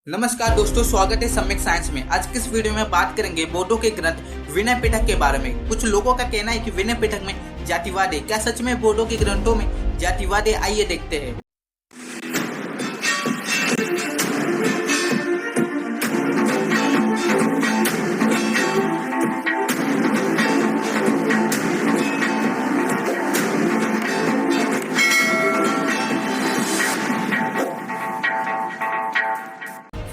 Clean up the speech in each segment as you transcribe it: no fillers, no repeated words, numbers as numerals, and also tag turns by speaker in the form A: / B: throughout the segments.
A: नमस्कार दोस्तों, स्वागत है सम्यक साइंस में। आज की इस वीडियो में बात करेंगे बोडो के ग्रंथ विनय पिटक के बारे में। कुछ लोगों का कहना है कि विनय पिटक में जातिवाद है। क्या सच में बोडो के ग्रंथों में जातिवाद है? आइए देखते हैं।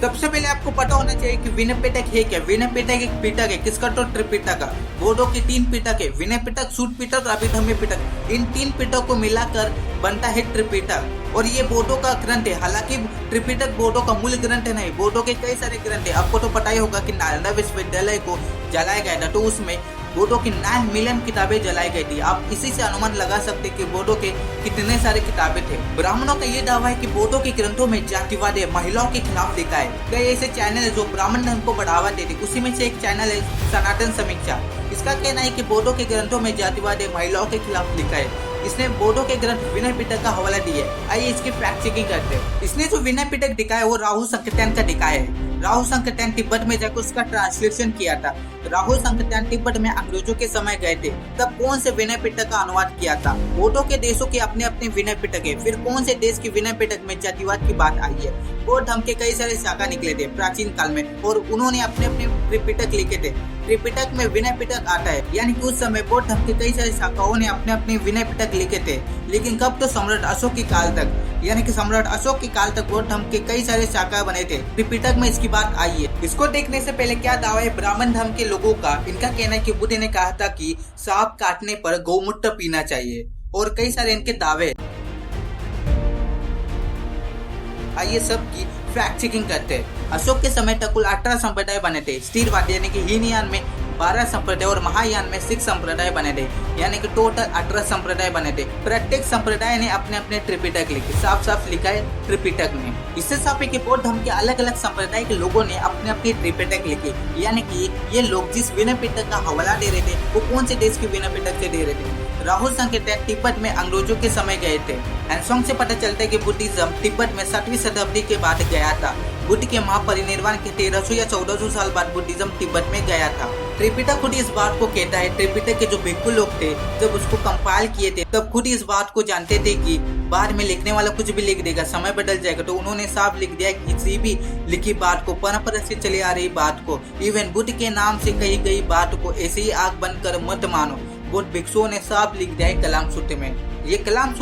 A: सबसे पहले आपको पता होना चाहिए कि विनय पिटक है क्या। विनय पिटक एक पिटक है। किसका? तो त्रिपिटक का। बोडो के 3 पिटक है, विनय पिटक, सूत पिटक, अभिधम्य पिटक। इन 3 पिटक को मिलाकर बनता है त्रिपिटक और ये बोडो का ग्रंथ है। हालांकि त्रिपिटक बोडो का मूल ग्रंथ नहीं। बोडो के कई सारे ग्रंथ है। आपको तो पता ही होगा कि नालंदा विश्वविद्यालय को जलाया गया था, तो उसमें बोडो की 9 मिलियन किताबें जलाई गई थी। आप इसी से अनुमान लगा सकते कि बोडो के कितने सारे किताबें थे। ब्राह्मणों का ये दावा है कि बोडो के ग्रंथों में जातिवाद है, महिलाओं के खिलाफ लिखा है। कई ऐसे चैनल है जो ब्राह्मण धर्म को बढ़ावा देते, उसी में से एक चैनल है सनातन समीक्षा। इसका कहना है कि बोडो के ग्रंथों में जातिवाद है, महिलाओं के खिलाफ लिखा है। इसने बोडो के ग्रंथ विनय पिटक का हवाला दिया है। आइए इसकी फैक्ट चेकिंग करते हैं। इसने जो विनय पिटक दिखाया वो राहु संकटैन का दिखाया है। राहु संकटैन तिब्बत में जाकर उसका ट्रांसलेशन किया था। राहु संकटैन तिब्बत में अंग्रेजों के समय गए थे, तब कौन से विनय पिटक का अनुवाद किया था। बोडो के देशों के अपने अपने विनय पिटक है। फिर कौन से देश के विनय पिटक में जातिवाद की बात आई है। बौद्ध धर्म के कई सारे शाखा निकले थे प्राचीन काल में और उन्होंने अपने अपने त्रिपिटक लिखे थे। त्रिपिटक में विनय पिटक आता है, यानी कि उस समय बौद्ध धर्म के कई सारी शाखाओं ने अपने अपने विनय पिटक लिखे थे। लेकिन कब? तो सम्राट अशोक के काल तक, यानी कि सम्राट अशोक के काल तक बौद्ध धर्म के कई सारे शाखा बने थे। त्रिपिटक में इसकी बात आई है। इसको देखने से पहले क्या दावा है ब्राह्मण धर्म के लोगों का? इनका कहना है कि बुद्ध ने कहा था कि सांप काटने पर गौमूत्र पीना चाहिए और कई सारे इनके दावे। आइए सब की फैक्ट चेकिंग करते हैं। अशोक के समय तक कुल 18 संप्रदाय बने थे। स्थिरवाद यानी कि हीनयान में 12 संप्रदाय और महायान में 6 संप्रदाय बने थे, यानी कि टोटल 18 संप्रदाय बने थे। प्रत्येक संप्रदाय ने अपने अपने त्रिपिटक लिखे। साफ साफ लिखा है त्रिपिटक में। इससे साफ है कि बौद्ध धर्म के अलग अलग संप्रदाय के लोगों ने अपने अपने त्रिपिटक लिखे, यानी कि ये लोग जिस विनय पिटक का हवाला दे रहे थे वो कौन से देश के विनय पिटक से दे रहे थे। राहुल संकेतक तिब्बत में अंग्रेजों के समय गए थे। हैंसोंग से पता चलता है कि बुद्धिज्म तिब्बत में 7वीं शताब्दी के बाद गया था। बुद्ध के महापरिनिर्वाण के 1300 या 1400 साल बाद बुद्धिज्म तिब्बत में गया था। त्रिपिटक खुद इस बात को कहता है। त्रिपिटक के जो भिक्षु लोग थे जब उसको कंपाइल किए थे तब खुद इस बात को जानते थे कि बाद में लिखने वाला कुछ भी लिख देगा, समय बदल जाएगा, तो उन्होंने साफ लिख दिया किसी भी लिखी बात को, परंपरा से चली आ रही बात को, इवन बुद्ध के नाम से कही गई बात को ऐसे ही आंख बंद कर मत मानो। बौद्ध भिक्षुओं ने साफ लिख दिया है कलाम सूत्र में। ये कलाम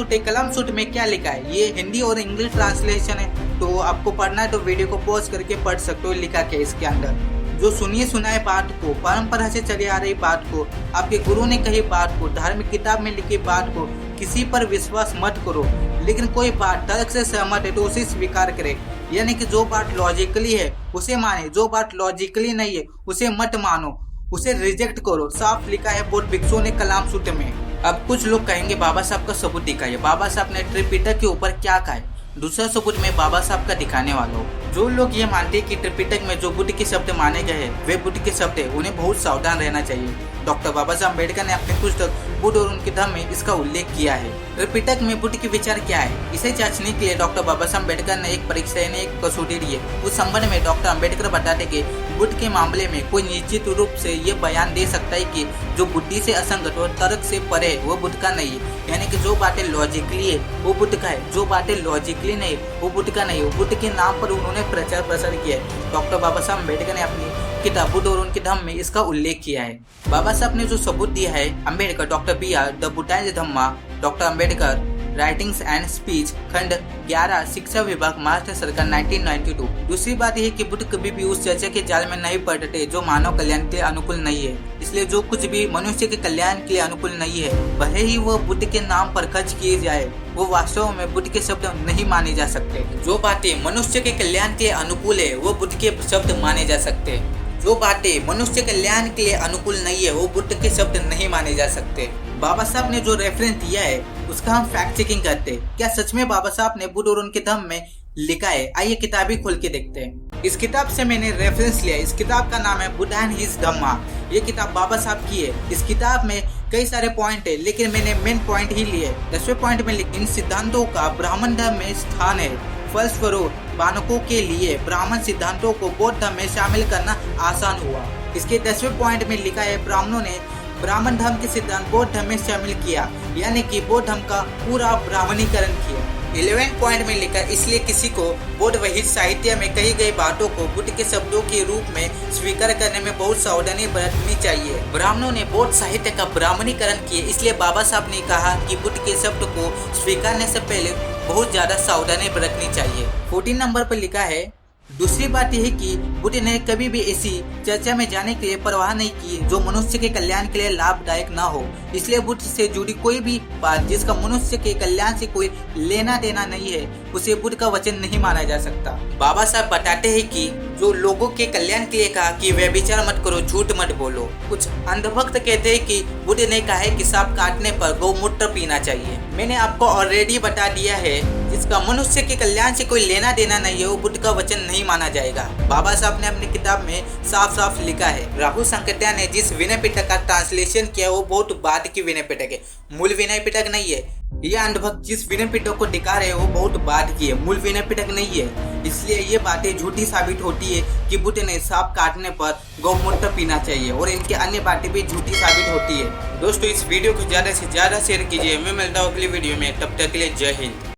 A: सूत्र में क्या लिखा है? ये हिंदी और इंग्लिश ट्रांसलेशन है, तो आपको पढ़ना है तो वीडियो को पॉज करके पढ़ सकते हो लिखा क्या इसके अंदर। जो सुनिए सुनाए बात को, परंपरा से चली आ रही बात को, आपके गुरु ने कही बात को, धार्मिक किताब में लिखी बात को, किसी पर विश्वास मत करो, लेकिन कोई बात तर्क से सहमत है तो उसे स्वीकार करे। यानी कि जो बात लॉजिकली है उसे माने, जो बात लॉजिकली नहीं है उसे मत मानो, उसे रिजेक्ट करो। साफ लिखा है बौद्ध भिक्षुओं ने कलाम सूत्र में। अब कुछ लोग कहेंगे बाबा साहब का सबूत दिखाइए। बाबा साहब ने त्रिपिटक के ऊपर क्या कहा है? दूसरा सबूत मैं बाबा साहब का दिखाने वाला हूँ। जो लोग ये मानते हैं कि त्रिपिटक में जो बुद्ध के शब्द माने गए हैं वे बुद्ध के शब्द है, उन्हें बहुत सावधान रहना चाहिए। डॉक्टर बाबा साहब अम्बेडकर ने अपनी पुस्तक बुद्ध और उनके धर्म में इसका उल्लेख किया है। त्रिपिटक में बुद्ध के विचार क्या है, इसे जांचने के लिए डॉक्टर बाबा साहब अम्बेडकर ने एक परीक्षा यानी एक कसौटी दी है। उस संबंध में डॉक्टर अम्बेडकर बताते कि बुद्ध के मामले में कोई निश्चित रूप से ये बयान दे सकता है कि जो बुद्धि से असंगत और तर्क से परे है वो बुद्ध का नहीं है। यानी कि जो बातें लॉजिकली है वो बुद्ध का है, जो बातें लॉजिकली नहीं वो बुद्ध का नहीं है। बुद्ध के नाम पर उन्होंने प्रचार प्रसार किया है। डॉक्टर बाबा साहब अम्बेडकर ने अपनी किताब बुद्ध और उनके धम्म में इसका उल्लेख किया है। बाबा साहब ने जो सबूत दिया है अम्बेडकर, डॉक्टर BR द बुद्धाइज्ड Dhamma, doctor Ambedkar writings and speech, खंड 11, शिक्षा विभाग, महाराष्ट्र सरकार, 1992। दूसरी बात यह है कि बुद्ध कभी भी उस चर्चा के जाल में नहीं पड़ते जो मानव कल्याण के लिए अनुकूल नहीं है। इसलिए जो कुछ भी मनुष्य के कल्याण के लिए अनुकूल नहीं है, भले ही वह बुद्ध के नाम पर खर्च किए जाए, वो वास्तव में बुद्ध के शब्द नहीं माने जा सकते। जो बातें मनुष्य के कल्याण के लिए अनुकूल है वो बुद्ध के शब्द माने जा सकते हैं। जो बातें मनुष्य कल्याण के लिए अनुकूल नहीं है वो बुद्ध के शब्द नहीं माने जा सकते। बाबा साहब ने जो रेफरेंस दिया है उसका हम फैक्ट चेकिंग करते हैं। क्या सच में बाबा साहब ने बुद्ध और उनके धर्म में लिखा है? आइए किताबी खोल के देखते हैं। इस किताब से मैंने रेफरेंस लिया। इस किताब का नाम है बुद्ध एंड हिज धम्मा। ये किताब बाबा साहब की है। इस किताब में कई सारे पॉइंट है लेकिन मैंने मेन पॉइंट ही लिए। 10वें पॉइंट में इन सिद्धांतों का ब्राह्मण धर्म में स्थान है। फलस्वरूप बालकों के लिए ब्राह्मण सिद्धांतों को बौद्ध धर्म में शामिल करना आसान हुआ। इसके 10वें पॉइंट में लिखा है, ब्राह्मणों ने ब्राह्मण धर्म के सिद्धांत बौद्ध धर्म में शामिल किया, यानी कि बौद्ध धर्म का पूरा ब्राह्मणीकरण किया। 11 पॉइंट में लिखा, इसलिए किसी को बौद्ध वही साहित्य में कही गई बातों को बुद्ध के शब्दों के रूप में स्वीकार करने में बहुत सावधानी बरतनी चाहिए। ब्राह्मणों ने बौद्ध साहित्य का ब्राह्मणीकरण किया, इसलिए बाबा साहब ने कहा कि बुद्ध के शब्द को स्वीकारने से पहले बहुत ज्यादा सावधानी बरतनी चाहिए। 14 नंबर पर लिखा है, दूसरी बात यह है कि बुद्ध ने कभी भी ऐसी चर्चा में जाने के लिए परवाह नहीं की जो मनुष्य के कल्याण के लिए लाभदायक न हो। इसलिए बुद्ध से जुड़ी कोई भी बात जिसका मनुष्य के कल्याण से कोई लेना देना नहीं है, उसे बुद्ध का वचन नहीं माना जा सकता। बाबा साहब बताते हैं कि जो लोगों के कल्याण के लिए कहा कि व्यभिचार मत करो, झूठ मत बोलो। कुछ अंधभक्त कहते हैं कि बुद्ध ने कहा है कि सांप काटने पर गौमूत्र पीना चाहिए। मैंने आपको ऑलरेडी बता दिया है, जिसका मनुष्य के कल्याण से कोई लेना देना नहीं है, वो बुद्ध का वचन नहीं माना जाएगा। बाबा साहब ने अपनी किताब में साफ साफ लिखा है। राहुल संकटिया ने जिस विनय पिटक का ट्रांसलेशन किया वो बहुत बाद की विनय पिटक है, मूल विनय पिटक नहीं है। ये अंधभक्त जिस विनय पिटक को दिखा रहे हैं वो बहुत बाद की है, मूल विनय पिटक नहीं है। इसलिए ये बातें झूठी साबित होती है कि बुद्ध ने सांप काटने पर गौमूत्र पीना चाहिए, और इनकी अन्य बातें भी झूठी साबित होती है। दोस्तों, इस वीडियो को ज्यादा से ज्यादा शेयर कीजिए। मैं मिलता हूँ अगली वीडियो में, तब तक के लिए जय हिंद।